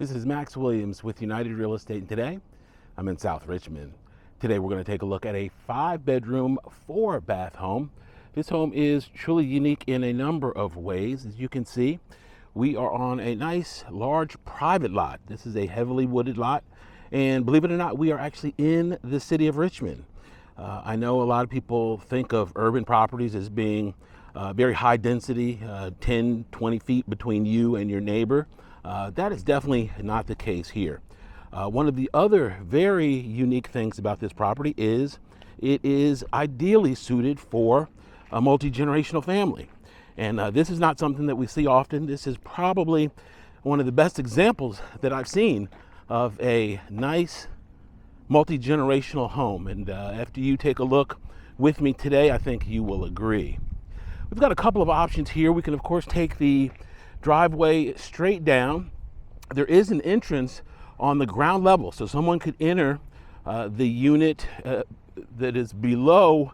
This is Max Williams with United Real Estate, and today I'm in South Richmond. Today we're going to take a look at a 5-bedroom, 4-bath home. This home is truly unique in a number of ways. As you can see, we are on a nice, large private lot. This is a heavily wooded lot, and believe it or not, we are actually in the city of Richmond. I know a lot of people think of urban properties as being very high density, 10, 20 feet between you and your neighbor. That is definitely not the case here. One of the other very unique things about this property is it is ideally suited for a multi-generational family. And this is not something that we see often. This is probably one of the best examples that I've seen of a nice multi-generational home. And after you take a look with me today, I think you will agree. We've got a couple of options here. We can, of course, take the driveway straight down. There is an entrance on the ground level, so someone could enter the unit that is below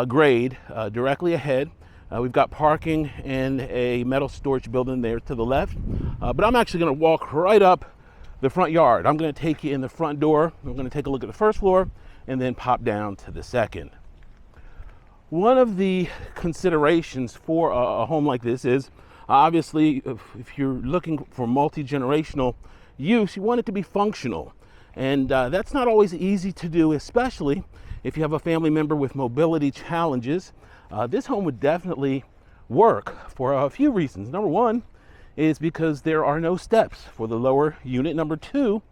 grade directly ahead. We've got parking and a metal storage building there to the left, but I'm actually going to walk right up the front yard. I'm going to take you in the front door. We're going to take a look at the first floor and then pop down to the second. One of the considerations for a home like this is obviously if you're looking for multi-generational use, you want it to be functional. And that's not always easy to do, especially if you have a family member with mobility challenges. This home would definitely work for a few reasons. Number one is because there are no steps for the lower unit. Number two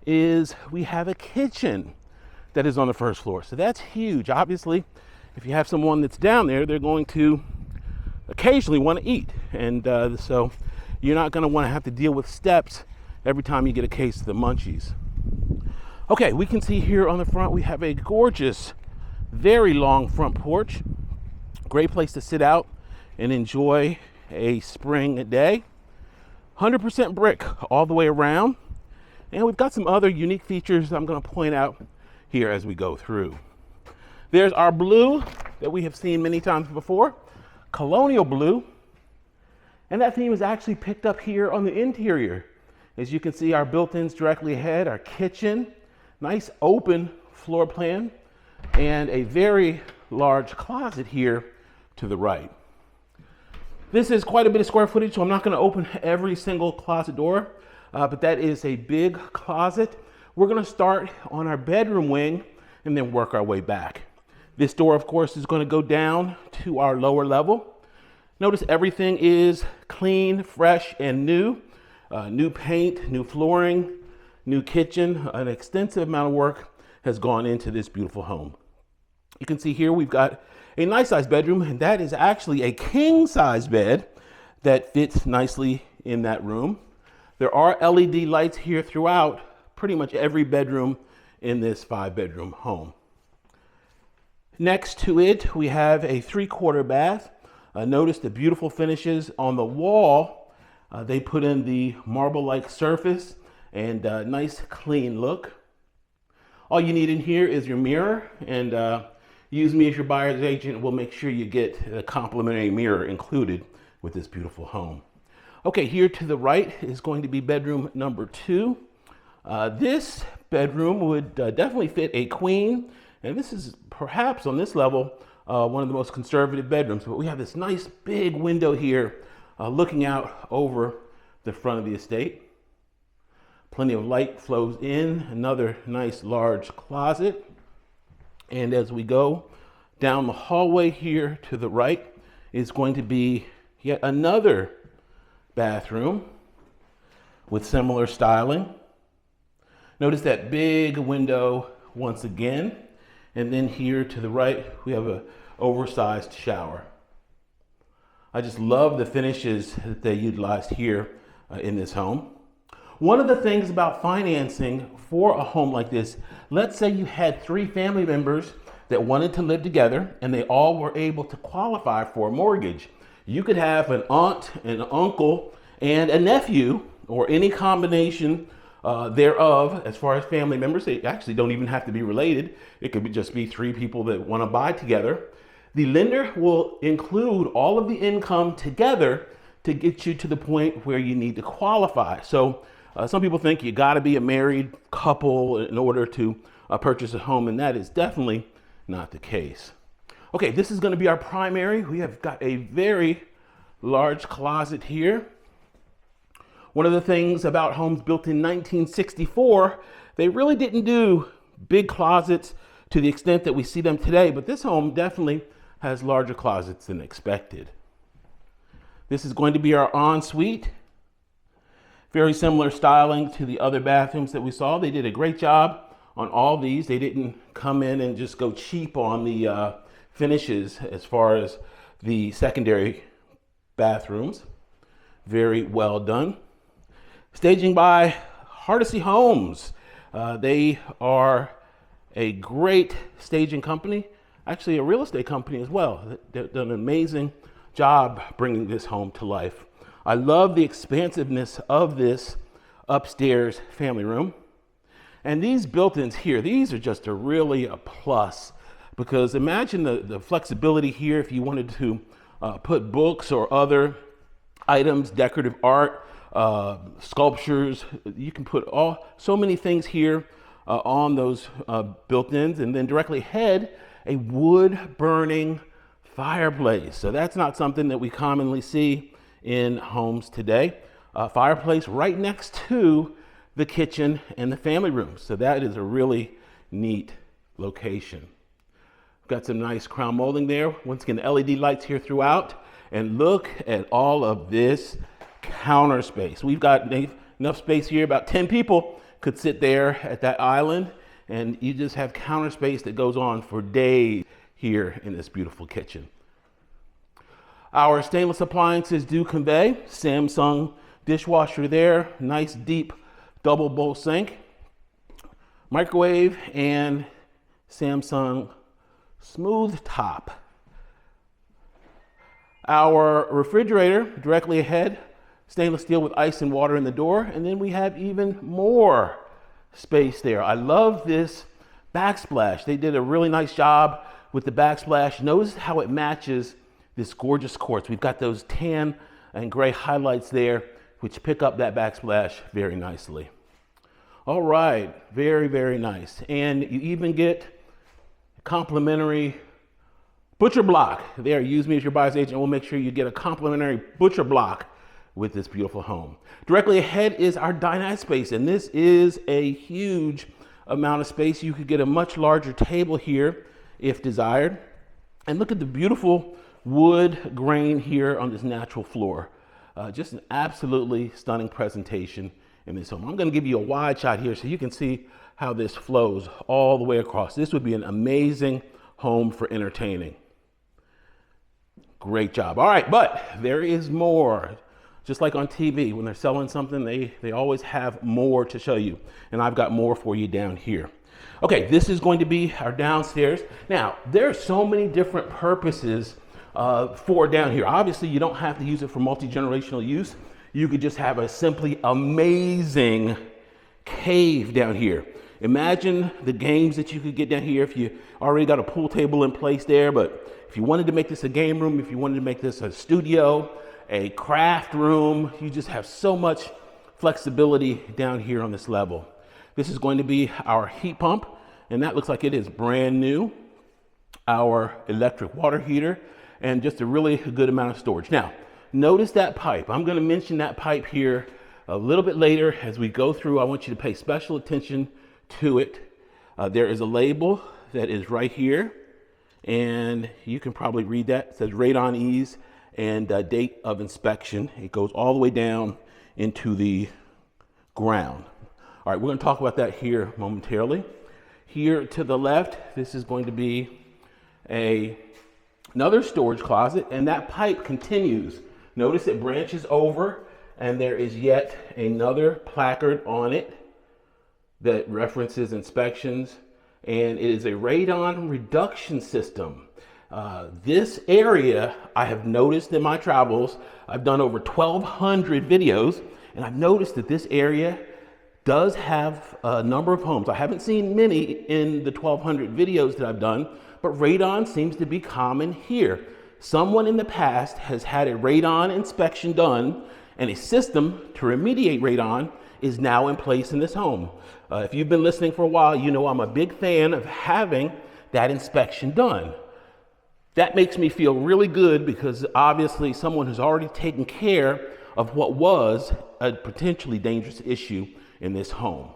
is we have a kitchen that is on the first floor. So that's huge. Obviously, if you have someone that's down there, they're going to occasionally want to eat. And so you're not going to want to have to deal with steps every time you get a case of the munchies. Okay, we can see here on the front, we have a gorgeous, very long front porch. Great place to sit out and enjoy a spring day. 100% brick all the way around. And we've got some other unique features I'm going to point out here as we go through. There's our blue that we have seen many times before, colonial blue. And that theme is actually picked up here on the interior. As you can see, our built-ins directly ahead, our kitchen, nice open floor plan, and a very large closet here to the right. This is quite a bit of square footage, so I'm not going to open every single closet door, but that is a big closet. We're going to start on our bedroom wing and then work our way back. This door, of course, is going to go down to our lower level. Notice everything is clean, fresh, and new. New paint, new flooring, new kitchen. An extensive amount of work has gone into this beautiful home. You can see here we've got a nice size bedroom, and that is actually a king size bed that fits nicely in that room. There are LED lights here throughout pretty much every bedroom in this 5-bedroom home. Next to it, we have a 3/4 bath. Notice the beautiful finishes on the wall. They put in the marble-like surface and nice clean look. All you need in here is your mirror, and use me as your buyer's agent. We'll make sure you get a complimentary mirror included with this beautiful home. Okay, here to the right is going to be bedroom number 2. This bedroom would definitely fit a queen, and this is perhaps on this level one of the most conservative bedrooms, but we have this nice big window here looking out over the front of the estate. Plenty of light flows in, another nice large closet. And as we go down the hallway here to the right is going to be yet another bathroom with similar styling. Notice that big window once again. And then here to the right, we have an oversized shower. I just love the finishes that they utilized here in this home. One of the things about financing for a home like this, let's say you had 3 family members that wanted to live together and they all were able to qualify for a mortgage. You could have an aunt, an uncle, and a nephew, or any combination thereof as far as family members. They actually don't even have to be related. It could just be 3 people that want to buy together. The lender will include all of the income together to get you to the point where you need to qualify. So Some people think you got to be a married couple in order to purchase a home, and that is definitely not the case. Okay, this is going to be our primary. We have got a very large closet here. One of the things about homes built in 1964, they really didn't do big closets to the extent that we see them today, but this home definitely has larger closets than expected. This is going to be our ensuite. Very similar styling to the other bathrooms that we saw. They did a great job on all these. They didn't come in and just go cheap on the finishes as far as the secondary bathrooms. Very well done. Staging by Hardesty Homes. They are a great staging company, actually a real estate company as well. They've done an amazing job bringing this home to life. I love the expansiveness of this upstairs family room. And these built-ins here, these are just really a plus, because imagine the flexibility here if you wanted to put books or other items, decorative art, sculptures. You can put so many things here on those built-ins, and then directly ahead, a wood burning fireplace. So that's not something that we commonly see in homes today. Fireplace right next to the kitchen and the family room. So that is a really neat location. Got some nice crown molding there. Once again, LED lights here throughout. And look at all of this counter space. We've got enough space here, about 10 people could sit there at that island, and you just have counter space that goes on for days here in this beautiful kitchen. Our stainless appliances do convey. Samsung dishwasher there, nice deep double bowl sink, microwave, and Samsung smooth top. Our refrigerator directly ahead, stainless steel with ice and water in the door, and then we have even more space there. I love this backsplash. They did a really nice job with the backsplash. Notice how it matches this gorgeous quartz. We've got those tan and gray highlights there, which pick up that backsplash very nicely. All right, very, very nice. And you even get complimentary butcher block there. Use me as your buyer's agent. We'll make sure you get a complimentary butcher block with this beautiful home. Directly ahead is our dinette space, and this is a huge amount of space. You could get a much larger table here if desired. And look at the beautiful wood grain here on this natural floor. Just an absolutely stunning presentation in this home. I'm going to give you a wide shot here so you can see how this flows all the way across. This would be an amazing home for entertaining. Great job. All right, but there is more. Just like on TV, when they're selling something, they always have more to show you. And I've got more for you down here. Okay, this is going to be our downstairs. Now, there are so many different purposes for down here. Obviously, you don't have to use it for multi-generational use. You could just have a simply amazing cave down here. Imagine the games that you could get down here if you already got a pool table in place there. But if you wanted to make this a game room, if you wanted to make this a studio, a craft room, you just have so much flexibility down here on this level. This is going to be our heat pump, and that looks like it is brand new. Our electric water heater, and just a really good amount of storage. Now, notice that pipe. I'm going to mention that pipe here a little bit later as we go through. I want you to pay special attention to it. There is a label that is right here, and you can probably read that. It says Radon Ease and date of inspection. It goes all the way down into the ground. All right, we're going to talk about that here momentarily. Here to the left, this is going to be another storage closet, and that pipe continues. Notice it branches over, and there is yet another placard on it that references inspections, and it is a radon reduction system. This area, I have noticed in my travels, I've done over 1,200 videos, and I've noticed that this area does have a number of homes. I haven't seen many in the 1,200 videos that I've done, but radon seems to be common here. Someone in the past has had a radon inspection done, and a system to remediate radon is now in place in this home. If you've been listening for a while, you know I'm a big fan of having that inspection done. That makes me feel really good because obviously someone has already taken care of what was a potentially dangerous issue in this home.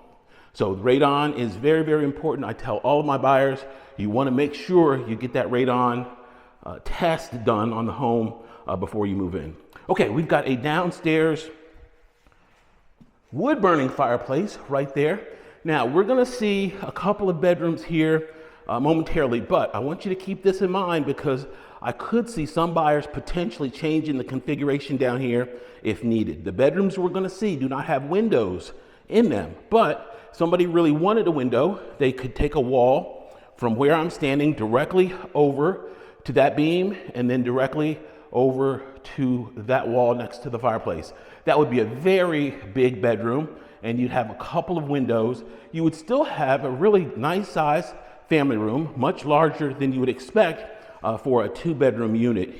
So radon is very, very important. I tell all of my buyers, you want to make sure you get that radon test done on the home before you move in. Okay, we've got a downstairs wood burning fireplace right there. Now we're going to see a couple of bedrooms here momentarily, but I want you to keep this in mind because I could see some buyers potentially changing the configuration down here if needed. The bedrooms we're going to see do not have windows in them, but somebody really wanted a window. They could take a wall from where I'm standing directly over to that beam and then directly over to that wall next to the fireplace. That would be a very big bedroom, and you'd have a couple of windows. You would still have a really nice size family room, much larger than you would expect for a 2-bedroom unit.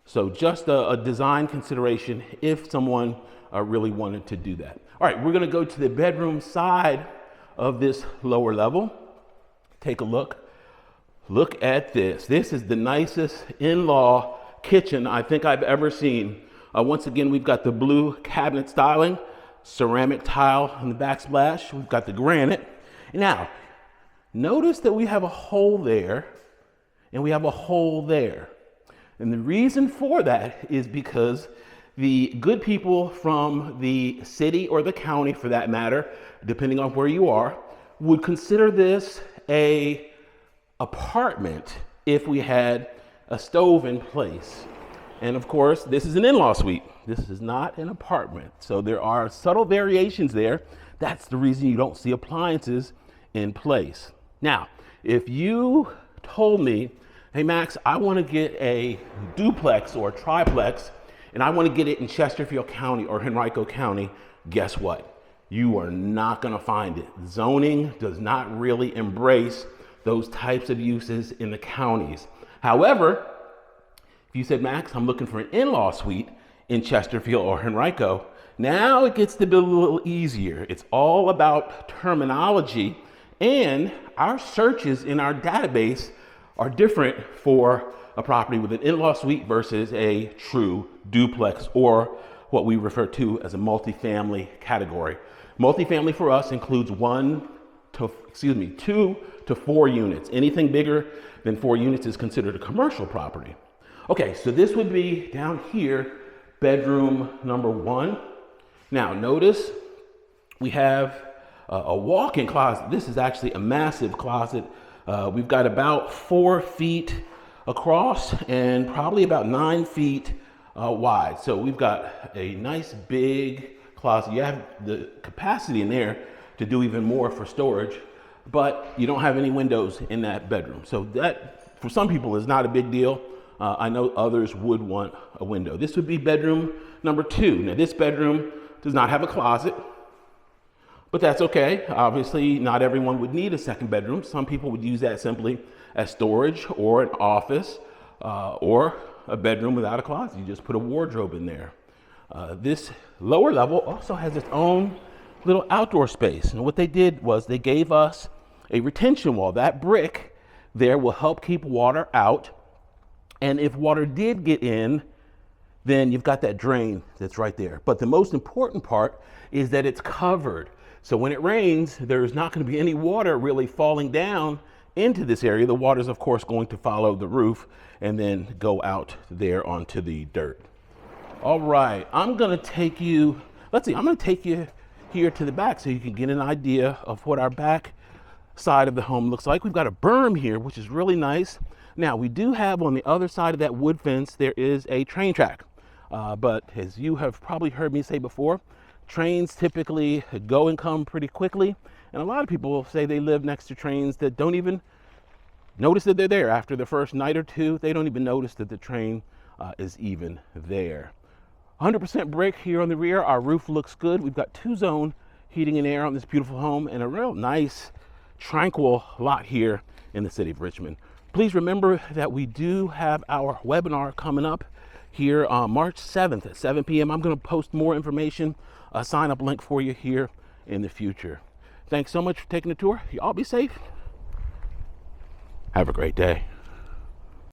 So just a design consideration if someone really wanted to do that. All right, we're gonna go to the bedroom side of this lower level. Take a look. Look at this. This is the nicest in-law kitchen I think I've ever seen. Once again, we've got the blue cabinet styling, ceramic tile on the backsplash. We've got the granite. Now, notice that we have a hole there and we have a hole there. And the reason for that is because the good people from the city or the county, for that matter, depending on where you are, would consider this an apartment if we had a stove in place. And of course, this is an in-law suite. This is not an apartment. So there are subtle variations there. That's the reason you don't see appliances in place. Now, if you told me, hey Max, I want to get a duplex or a triplex and I want to get it in Chesterfield County or Henrico County, guess what? You are not going to find it. Zoning does not really embrace those types of uses in the counties. However, if you said, Max, I'm looking for an in-law suite in Chesterfield or Henrico, now it gets to be a little easier. It's all about terminology, and our searches in our database are different for a property with an in-law suite versus a true duplex or what we refer to as a multifamily category. Multifamily for us includes 2 to 4 units. Anything bigger than 4 units is considered a commercial property. Okay, so this would be down here, bedroom number 1. Now notice we have a walk-in closet. This is actually a massive closet. We've got about 4 feet across and probably about 9 feet wide. So we've got a nice big closet. You have the capacity in there to do even more for storage, but you don't have any windows in that bedroom. So that, for some people, is not a big deal. I know others would want a window. This would be bedroom number 2. Now this bedroom does not have a closet, but that's okay. Obviously, not everyone would need a second bedroom. Some people would use that simply as storage or an office or a bedroom without a closet. You just put a wardrobe in there. This lower level also has its own little outdoor space. And what they did was they gave us a retention wall. That brick there will help keep water out. And if water did get in, then you've got that drain that's right there. But the most important part is that it's covered. So when it rains, there's not going to be any water really falling down into this area. The water is, of course, going to follow the roof and then go out there onto the dirt. All right, I'm going to take you here to the back so you can get an idea of what our back side of the home looks like. We've got a berm here, which is really nice. Now, we do have on the other side of that wood fence, there is a train track. But as you have probably heard me say before, trains typically go and come pretty quickly. And a lot of people will say they live next to trains that don't even notice that they're there. After the first night or two, they don't even notice that the train is even there. 100% brick here on the rear. Our roof looks good. We've got 2-zone heating and air on this beautiful home and a real nice, tranquil lot here in the city of Richmond. Please remember that we do have our webinar coming up here on March 7th at 7 p.m. I'm going to post more information a sign up link for you here in the future. Thanks so much for taking the tour. Y'all be safe. Have a great day.